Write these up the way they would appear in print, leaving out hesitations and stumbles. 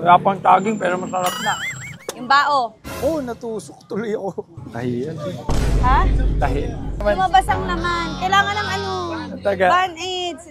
Wala pang taging pero masarap na. Yung bao. Oo, natusok tuloy ako. Tahi yan. Ha? Tahi. Lumabas ang laman. Kailangan ng ano? Taga. Band-aids.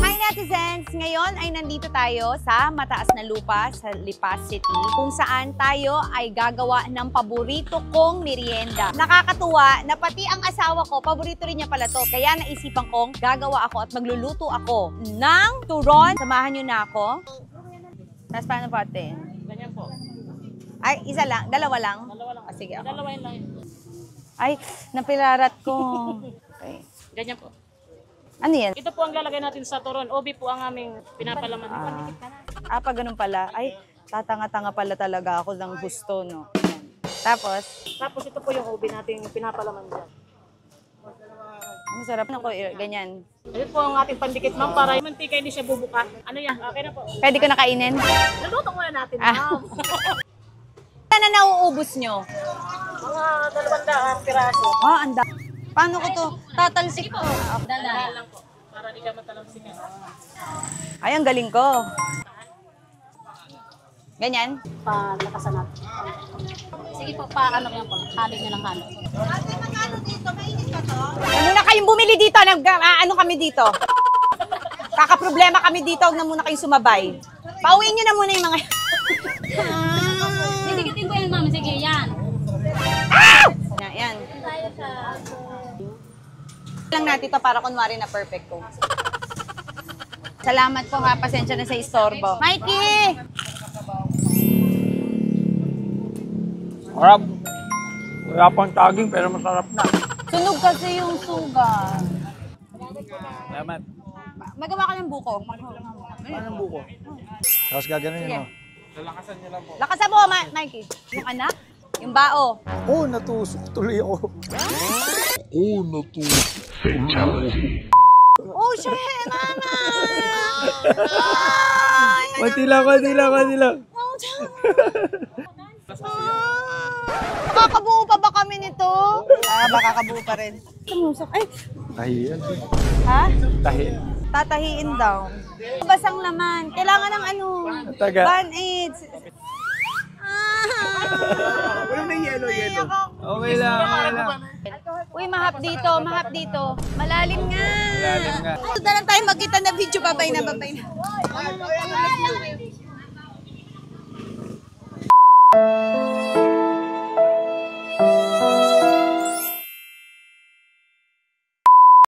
Hi netizens! Ngayon ay nandito tayo sa Mataas na Lupa sa Lipas City kung saan tayo ay gagawa ng paborito kong merienda. Nakakatuwa na pati ang asawa ko, paborito rin niya pala to. Kaya naisipan kong gagawa ako at magluluto ako ng turon. Samahan niyo na ako. Tapos paano po atin? Ganyan po. Ay, isa lang? Dalawa lang? Dalawa lang. Sige ako. Dalawain lang yun. Ay, napilarat ko. Okay. Ganyan po. Ano yan? Ito po ang lalagay natin sa turon. Obi po ang aming pinapalaman. Pa ganun pala. Ay, tatanga-tanga pala talaga ako ng gusto, no? Yan. Tapos, Tapos ito po yung obi natin pinapalaman dyan. ang sarap na ko, ganyan. Ito po ang ating pandikit, ma'am, para yung mantika hindi siya bubuka. Ano yan? Okay na po. Pwede ko nakainin? Naluto muna natin, Ah. ma'am. Ano na nauubos nyo? Mga 200 piraso. Ah, anda. Paano ko to? Tatalsik ko. Dala lang po. Para hindi ka matalamsikan. Ay, ang galing ko. Ganyan? Palakasan natin. Sige po, paano yan po? Halo nyo lang halo. Ano na kayong bumili dito? Ano kami dito? Kakaproblema kami dito. Huwag na muna kayong sumabay. Pauwiin nyo na muna yung mga... Didikitin ko yan, ma'am. Sige, yan. Yan. Lang natin to para kunwari na perfect ko. Salamat po ha. Pasensya na sa istorbo. Mikey! Sarap. Wala pang taging pero masarap na. Sunog kasi yung suga. Salamat. Magawa ka ng buko. Anong buko? Tapos gaganon Sige. yun, no? Lakasan mo, Mikey. Yung anak? Yung bao. Oo, natusok tuloy ako. Oh, shit! Mama! Konti lang. Makakabuo pa ba kami nito? Makakabuo pa rin. Tumusok. Ay! Tahi yan. Ha? Tahi. Tatahiin daw. Basang laman. Kailangan ng ano? Taga. Band-aids. Wala na yelo. Okay lang. Uy, mahap dito. Malalim nga. Malalim nga. Ito na lang tayo magkita na video. Babay na.